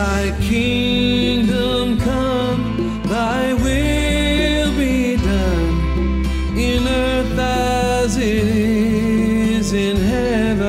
Thy kingdom come, thy will be done, in earth as it is in heaven.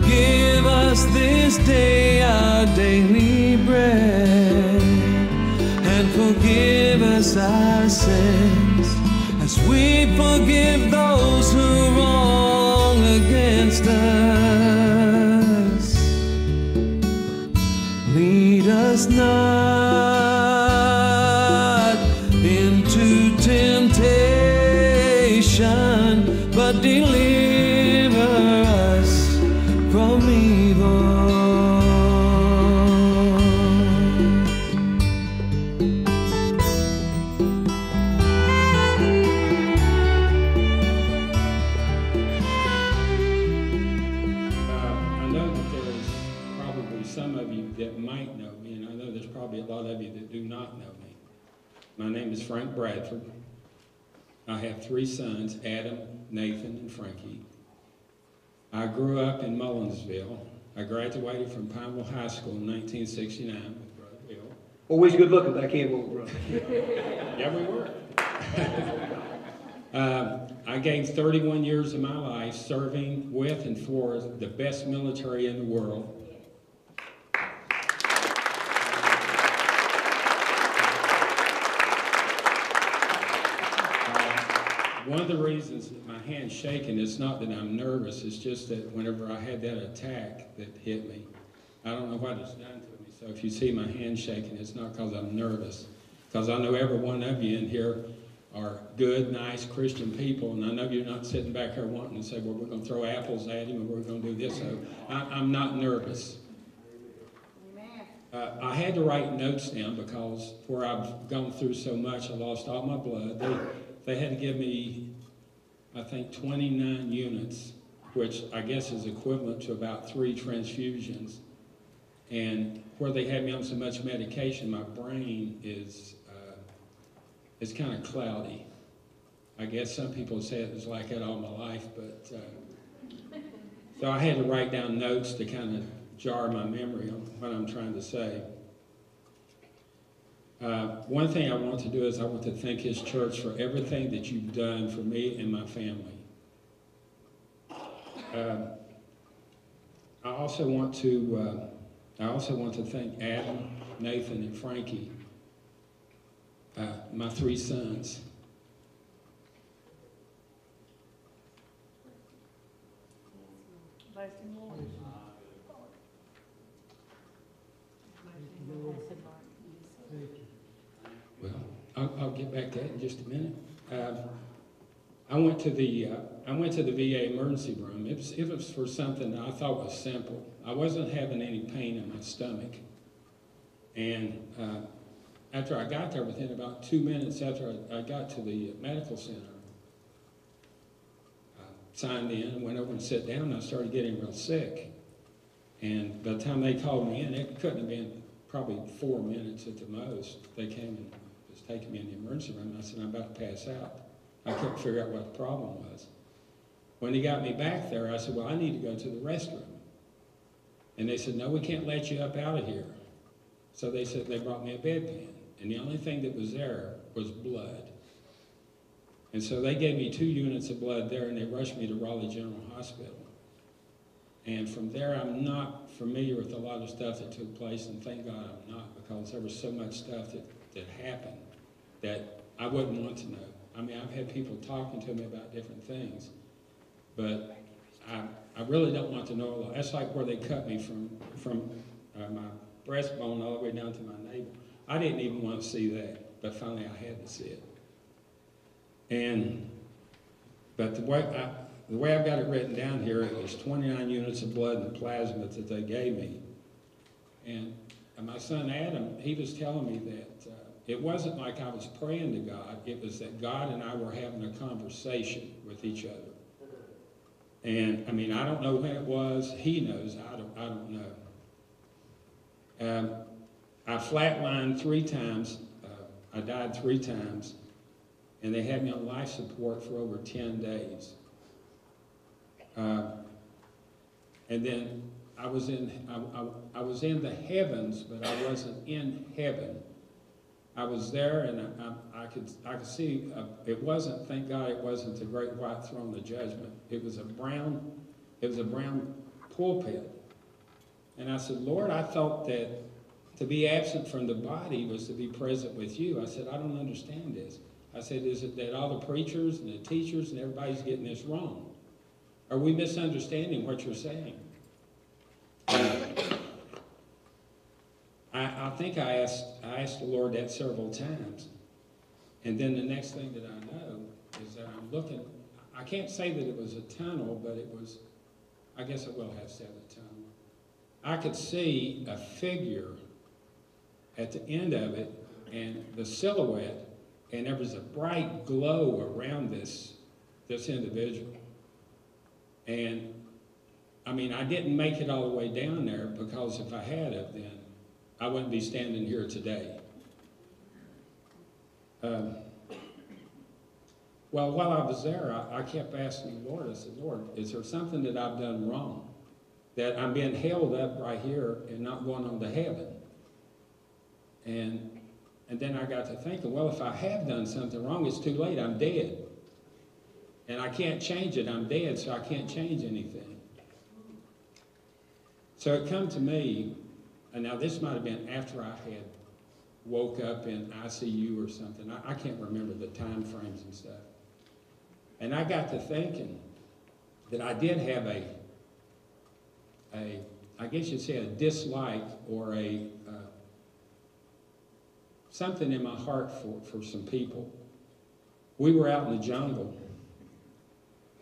Give us this day our daily bread, and forgive us our sins, as we forgive those who wrong against us. Lead us not into temptation, but deliver us from evil. Some of you that might know me, and I know there's probably a lot of you that do not know me. My name is Frank Bradford. I have 3 sons, Adam, Nathan, and Frankie. I grew up in Mullinsville. I graduated from Pineville High School in 1969 with Brother Bill. Always good looking back here, brother. Yeah, we were. I gave 31 years of my life serving with and for the best military in the world. One of the reasons that my hand's shaking is not that I'm nervous, it's just that whenever I had that attack that hit me, I don't know what it's done to me. So if you see my hand shaking, it's not because I'm nervous, because I know every one of you in here are good, nice Christian people, and I know you're not sitting back here wanting to say, well, we're going to throw apples at him and we're going to do this. So I'm not nervous. I had to write notes down because where I've gone through so much, I lost all my blood. They had to give me, I think, 29 units, which I guess is equivalent to about 3 transfusions. And where they had me on so much medication, my brain is kind of cloudy. I guess some people say it was like that all my life, but so I had to write down notes to kind of jar my memory on what I'm trying to say. One thing I want to do is I want to thank his church for everything that you've done for me and my family. I also want to thank Adam, Nathan, and Frankie, my 3 sons. Well, I'll get back to that in just a minute. I went to the VA emergency room. It was for something that I thought was simple. I wasn't having any pain in my stomach, and after I got there, within about 2 minutes after I got to the medical center, I signed in and went over and sat down, and I started getting real sick. And by the time they called me in, it couldn't have been probably 4 minutes at the most. They came and was taking me in the emergency room, and I said, I'm about to pass out. I couldn't figure out what the problem was. When they got me back there, I said, well, I need to go to the restroom. And they said, no, we can't let you up out of here. So they said they brought me a bedpan, and the only thing that was there was blood. And so they gave me 2 units of blood there, and they rushed me to Raleigh General Hospital. And from there, I'm not familiar with a lot of stuff that took place, and thank God I'm not, because there was so much stuff that happened that I wouldn't want to know. I mean, I've had people talking to me about different things, but I really don't want to know a lot. That's like where they cut me from my breastbone all the way down to my navel. I didn't even want to see that, but finally I had to see it. But the way I've got it written down here, it was 29 units of blood and plasma that they gave me. And my son Adam, he was telling me that it wasn't like I was praying to God, it was that God and I were having a conversation with each other. And I mean, I don't know when it was, he knows, I don't know. I flatlined 3 times, I died 3 times, and they had me on life support for over 10 days. And then I was in the heavens, but I wasn't in heaven. I was there, and I could see it wasn't. Thank God, it wasn't the great white throne of judgment. It was a brown pulpit. And I said, Lord, I thought that to be absent from the body was to be present with you. I said, I don't understand this. I said, is it that all the preachers and the teachers and everybody's getting this wrong? Are we misunderstanding what you're saying? I think I asked the Lord that several times. And then the next thing that I know is that I'm looking, I can't say that it was a tunnel, but it was, I guess I will have said a tunnel. I could see a figure at the end of it, and the silhouette, and there was a bright glow around this individual. And I mean, I didn't make it all the way down there, because if I had it, then I wouldn't be standing here today. Well, while I was there, I kept asking the Lord, I said, Lord, is there something that I've done wrong? That I'm being held up right here and not going on to heaven? And then I got to thinking, well, if I have done something wrong, it's too late. I'm dead. And I can't change it. I'm dead, so I can't change anything. So it come to me, and now this might have been after I had woke up in ICU or something. I can't remember the time frames and stuff. And I got to thinking that I did have I guess you'd say a dislike or something in my heart for some people. We were out in the jungle,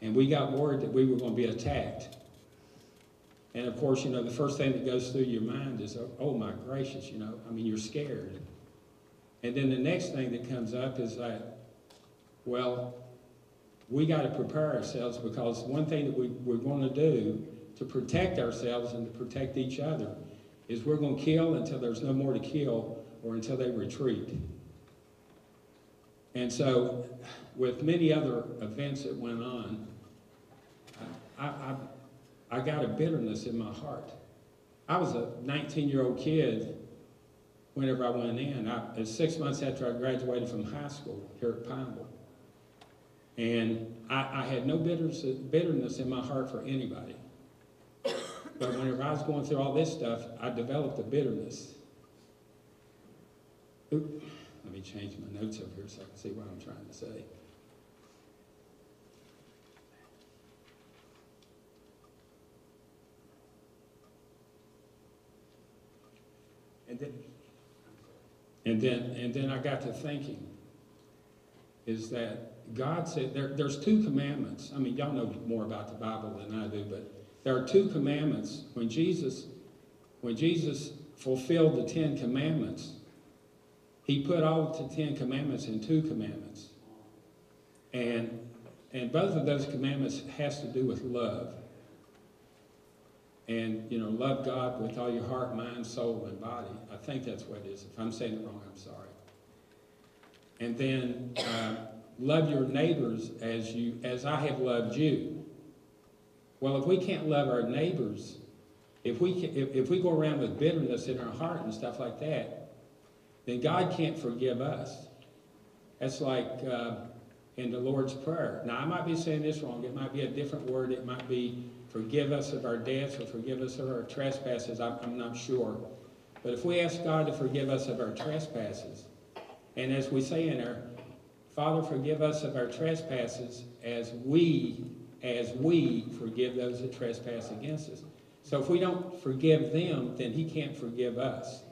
and we got word that we were going to be attacked. And of course, you know, the first thing that goes through your mind is, oh my gracious, you know, I mean, you're scared. And then the next thing that comes up is that, well, we got to prepare ourselves, because one thing that we're going to do to protect ourselves and to protect each other is we're going to kill until there's no more to kill, or until they retreat. And so, with many other events that went on, I got a bitterness in my heart. I was a 19-year-old kid whenever I went in. It was 6 months after I graduated from high school here at Pineville. And I had no bitterness in my heart for anybody. But whenever I was going through all this stuff, I developed a bitterness. Oop, let me change my notes over here so I can see what I'm trying to say. And then I got to thinking, is that God said there's 2 commandments. I mean, y'all know more about the Bible than I do, but there are 2 commandments. When Jesus fulfilled the 10 commandments, he put all the 10 commandments in 2 commandments. And both of those commandments has to do with love. And, you know, love God with all your heart, mind, soul, and body. I think that's what it is. If I'm saying it wrong, I'm sorry. And then love your neighbors as I have loved you. Well, if we can't love our neighbors, if we go around with bitterness in our heart and stuff like that, then God can't forgive us. That's like in the Lord's Prayer. Now, I might be saying this wrong. It might be a different word. It might be forgive us of our debts or forgive us of our trespasses. I'm not sure. But if we ask God to forgive us of our trespasses, and as we say in our, Father, forgive us of our trespasses as we forgive those that trespass against us. So if we don't forgive them, then he can't forgive us.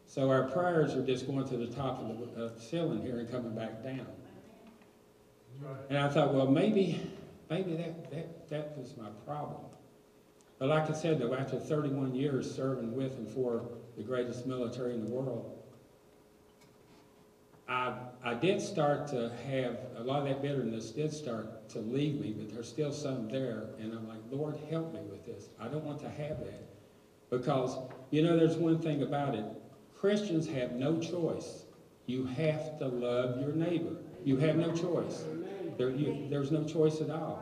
So our prayers are just going to the top of the ceiling here and coming back down. And I thought, well, maybe that was my problem. But like I said, though, after 31 years serving with and for the greatest military in the world, I did start to have, a lot of that bitterness did start to leave me, but there's still some there. And I'm like, Lord, help me with this. I don't want to have that. Because, you know, there's one thing about it. Christians have no choice. You have to love your neighbor. You have no choice. There's no choice at all.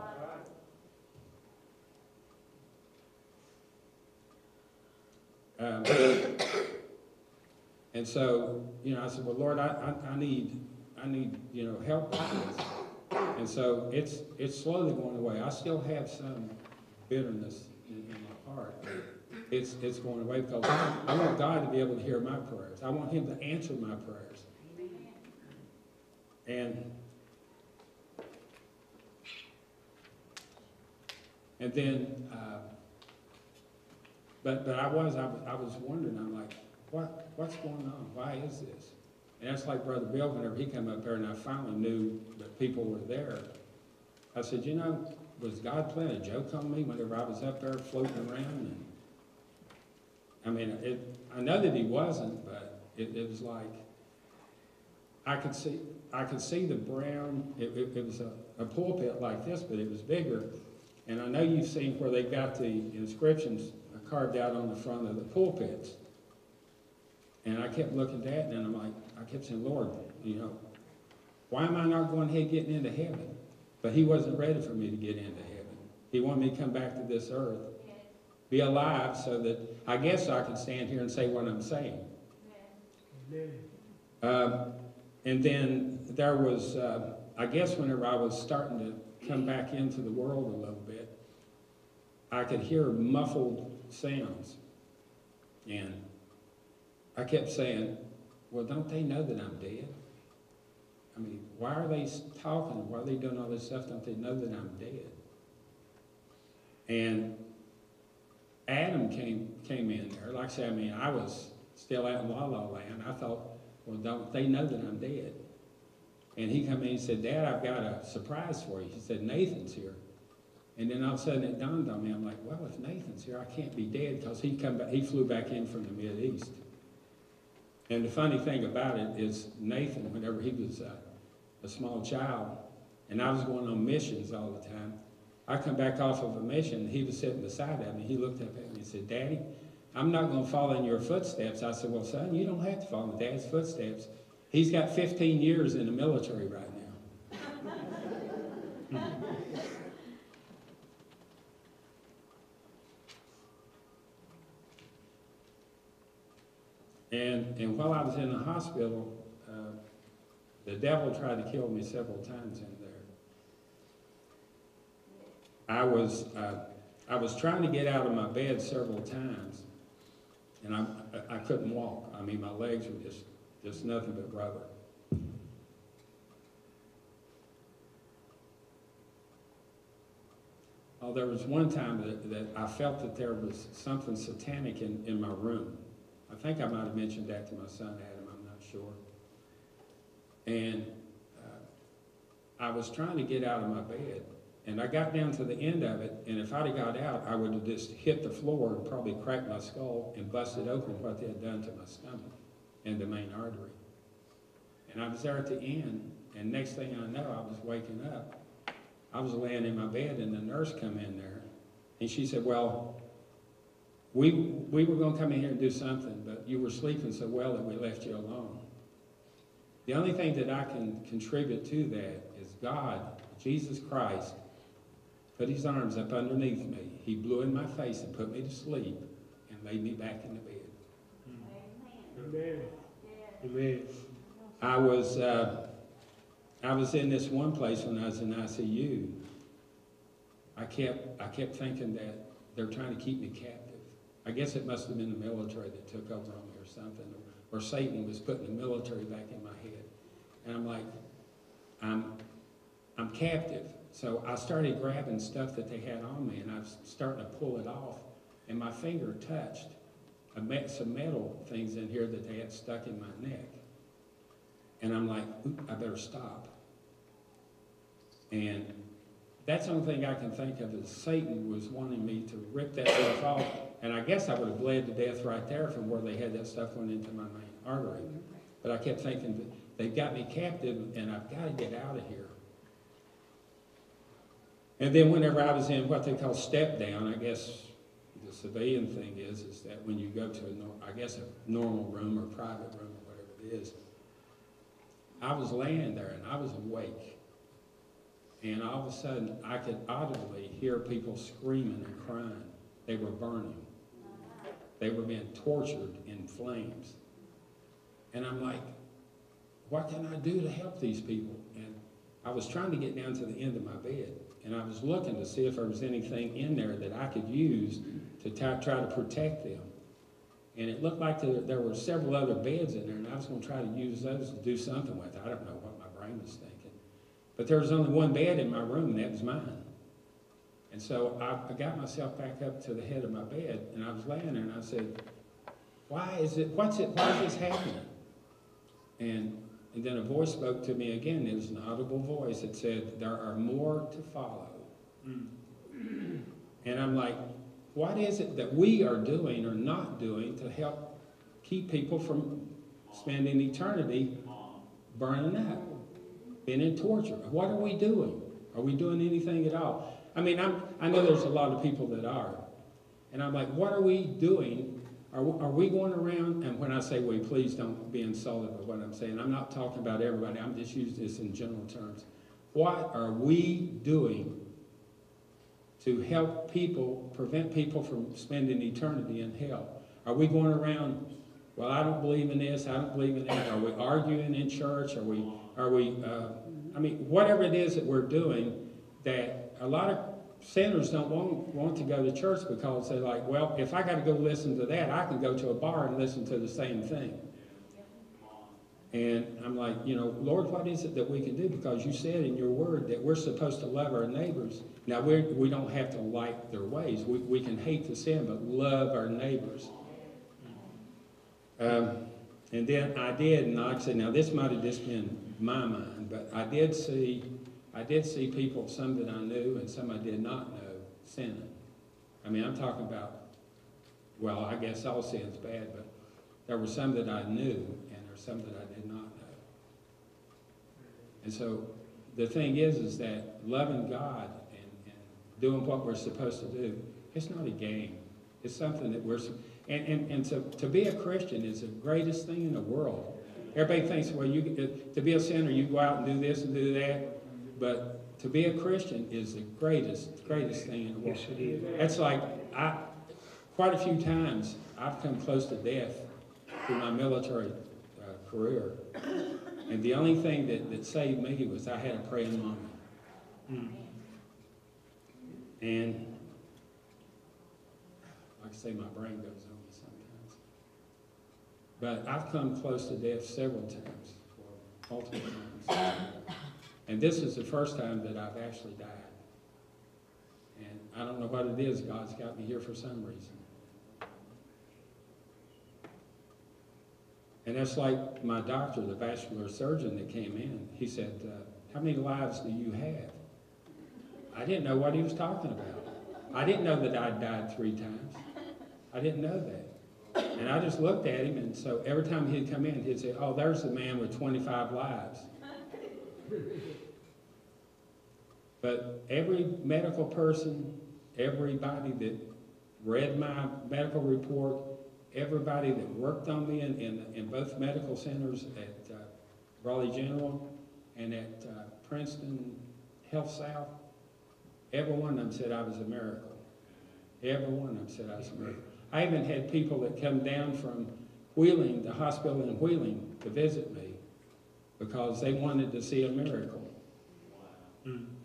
and so, you know, I said, well, Lord, I need, you know, help with this. And so it's slowly going away. I still have some bitterness in my heart. It's going away because I want God to be able to hear my prayers. I want Him to answer my prayers. And then, but I was wondering. I'm like, what's going on? Why is this? And that's like Brother Bill. Whenever he came up there, and I finally knew that people were there, I said, you know, was God playing a joke on me whenever I was up there floating around? And I mean, I know that He wasn't, but it was like I could see the brown. It was a pulpit like this, but it was bigger. And I know you've seen where they got the inscriptions carved out on the front of the pulpits. And I kept looking at that, and I'm like, I kept saying, Lord, you know, why am I not going ahead getting into heaven? But He wasn't ready for me to get into heaven. He wanted me to come back to this earth, be alive, so that I guess I could stand here and say what I'm saying. And then there was, I guess whenever I was starting to come back into the world a little bit, I could hear muffled sounds. And I kept saying, well, don't they know that I'm dead? I mean, why are they talking? Why are they doing all this stuff? Don't they know that I'm dead? And Adam came in there. Like I said, I mean, I was still out in La La Land. I thought, well, don't they know that I'm dead? And he come in and said, Dad, I've got a surprise for you. He said, Nathan's here. And then all of a sudden it dawned on me. I'm like, well, if Nathan's here, I can't be dead, because he flew back in from the Mideast. And the funny thing about it is Nathan, whenever he was a small child, and I was going on missions all the time, I come back off of a mission, and he was sitting beside me. He looked up at me and said, Daddy, I'm not going to follow in your footsteps. I said, well, son, you don't have to follow in Dad's footsteps. He's got 15 years in the military right now. And while I was in the hospital, the devil tried to kill me several times in there. I was trying to get out of my bed several times, and I couldn't walk. I mean, my legs were just nothing but rubber. Oh, there was one time that I felt that there was something satanic in my room. I think I might have mentioned that to my son Adam, I'm not sure. And I was trying to get out of my bed, and I got down to the end of it, and if I'd have got out, I would have just hit the floor and probably cracked my skull and busted open what they had done to my stomach and the main artery. And I was there at the end, and next thing I know, I was waking up. I was laying in my bed, and the nurse come in there, and she said, well, we were going to come in here and do something, but you were sleeping so well that we left you alone. The only thing that I can contribute to that is God, Jesus Christ, put His arms up underneath me. He blew in my face and put me to sleep and laid me back in the bed. Amen. Amen. I was in this one place when I was in ICU. I kept thinking that they're trying to keep me captive. I guess it must have been the military that took over on me or something, or Satan was putting the military back in my head. And I'm like, I'm captive. So I started grabbing stuff that they had on me, and I was starting to pull it off, and my finger touched some metal things in here that they had stuck in my neck. And I'm like, I better stop. And that's the only thing I can think of is Satan was wanting me to rip that stuff off. And I guess I would have bled to death right there from where they had that stuff going into my main artery. But I kept thinking, they've got me captive, and I've got to get out of here. And then whenever I was in what they call step down, I guess the civilian thing is that when you go to a normal room or private room or whatever it is, I was laying there and I was awake. And all of a sudden, I could audibly hear people screaming and crying. They were burning. They were being tortured in flames. And I'm like, what can I do to help these people? And I was trying to get down to the end of my bed, and I was looking to see if there was anything in there that I could use to try to protect them. And it looked like there were several other beds in there, and I was going to try to use those to do something with. I don't know what my brain was thinking. But there was only one bed in my room, and that was mine. And so I got myself back up to the head of my bed, and I was laying there, and I said, why is this happening? And then a voice spoke to me again. It was an audible voice that said, there are more to follow. And I'm like, what is it that we are doing or not doing to help keep people from spending eternity burning up, being in torture? What are we doing? Are we doing anything at all? I mean, I know there's a lot of people that are. And I'm like, what are we doing? Are we going around, and when I say we, please don't be insulted by what I'm saying. I'm not talking about everybody. I'm just using this in general terms. What are we doing to help people, prevent people from spending eternity in hell? Are we going around, well, I don't believe in this, I don't believe in that? Are we arguing in church? Are we I mean, whatever it is that we're doing, that a lot of sinners don't want to go to church because they're like, well, if I got to go listen to that, I can go to a bar and listen to the same thing. And I'm like, you know, Lord, what is it that we can do? Because you said in your word that we're supposed to love our neighbors. Now, we don't have to like their ways. We can hate the sin, but love our neighbors. And then I did, and like I said, now this might have just been my mind, but I did see people, some that I knew and some I did not know, sinning. I mean, I'm talking about, well, I guess all sin's bad, but there were some that I knew and there were some that I did not know. And so the thing is that loving God and doing what we're supposed to do, it's not a game. It's something that we're, and to be a Christian is the greatest thing in the world. Everybody thinks, well, to be a sinner, you go out and do this and do that. But to be a Christian is the greatest thing in the world. Yes, it is. That's like, quite a few times, I've come close to death through my military career. And the only thing that saved me was I had a praying mama. And, like I say, my brain goes on me sometimes. But I've come close to death several times, multiple times. And this is the first time that I've actually died. And I don't know what it is. God's got me here for some reason. And that's like my doctor, the vascular surgeon that came in. He said, how many lives do you have? I didn't know what he was talking about. I didn't know that I'd died 3 times. I didn't know that. And I just looked at him, and so every time he'd come in, he'd say, oh, there's the man with 25 lives. But every medical person, everybody that read my medical report, everybody that worked on me in both medical centers at Raleigh General and at Princeton Health South, every one of them said I was a miracle. Every one of them said I was a miracle. I even had people that come down from Wheeling, the hospital in Wheeling, to visit me because they wanted to see a miracle.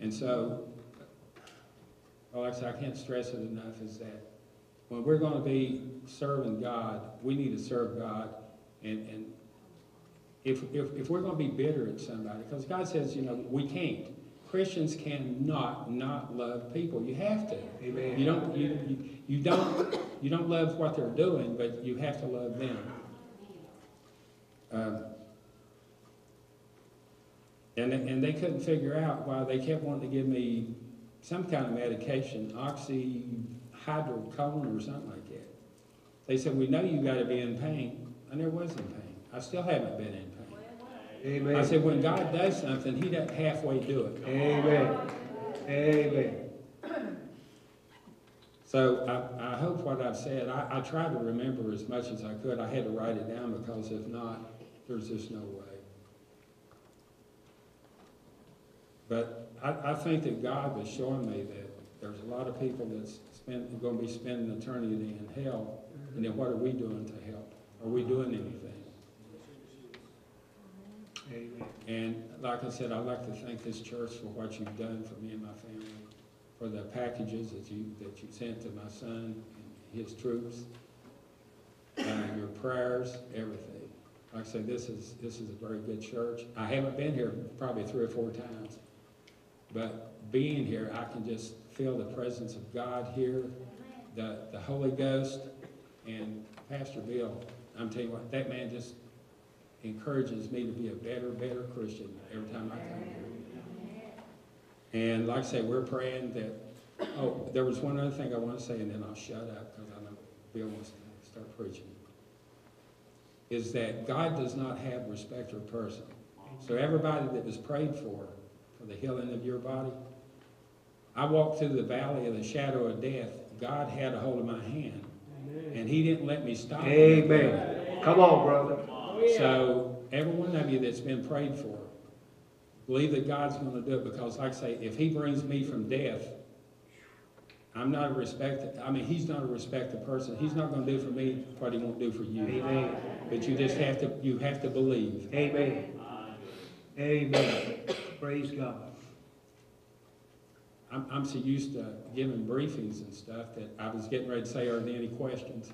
And so, well, like I said, I can't stress it enough, is that when we're going to be serving God, we need to serve God. And if we're going to be bitter at somebody, because God says, you know, we can't. Christians cannot not love people. You have to. Amen. You don't love what they're doing, but you have to love them. And they couldn't figure out why they kept wanting to give me some kind of medication, oxyhydrocodone or something like that. They said, we know you got to be in pain. I never was in pain. I still haven't been in pain. Amen. I said, when God does something, he doesn't halfway do it. Amen. Amen. So I hope what I've said, I tried to remember as much as I could. I had to write it down because if not, there's just no way. But I think that God was showing me that there's a lot of people that's going to be spending eternity in hell And then what are we doing to help? Are we doing anything? Amen. And like I said, I'd like to thank this church for what you've done for me and my family, for the packages that you sent to my son and his troops, your prayers, everything. Like I said, this is a very good church. I haven't been here probably 3 or 4 times, but being here, I can just feel the presence of God here, the Holy Ghost, and Pastor Bill. I'm telling you what, that man just encourages me to be a better Christian every time I come here. And like I say, we're praying that, oh, there was one other thing I want to say, and then I'll shut up because I know Bill wants to start preaching, is that God does not have respect of person. So everybody that was prayed for the healing of your body, I walked through the valley of the shadow of death. God had a hold of my hand, and he didn't let me stop. Amen. Come on, brother. So every one of you that's been prayed for, believe that God's going to do it, because like I say, if he brings me from death, I'm not a respected, he's not a respected person. He's not going to do for me what he won't do for you. Amen. But you just have to believe. Amen. Amen. Praise God. I'm so used to giving briefings and stuff that I was getting ready to say, are there any questions?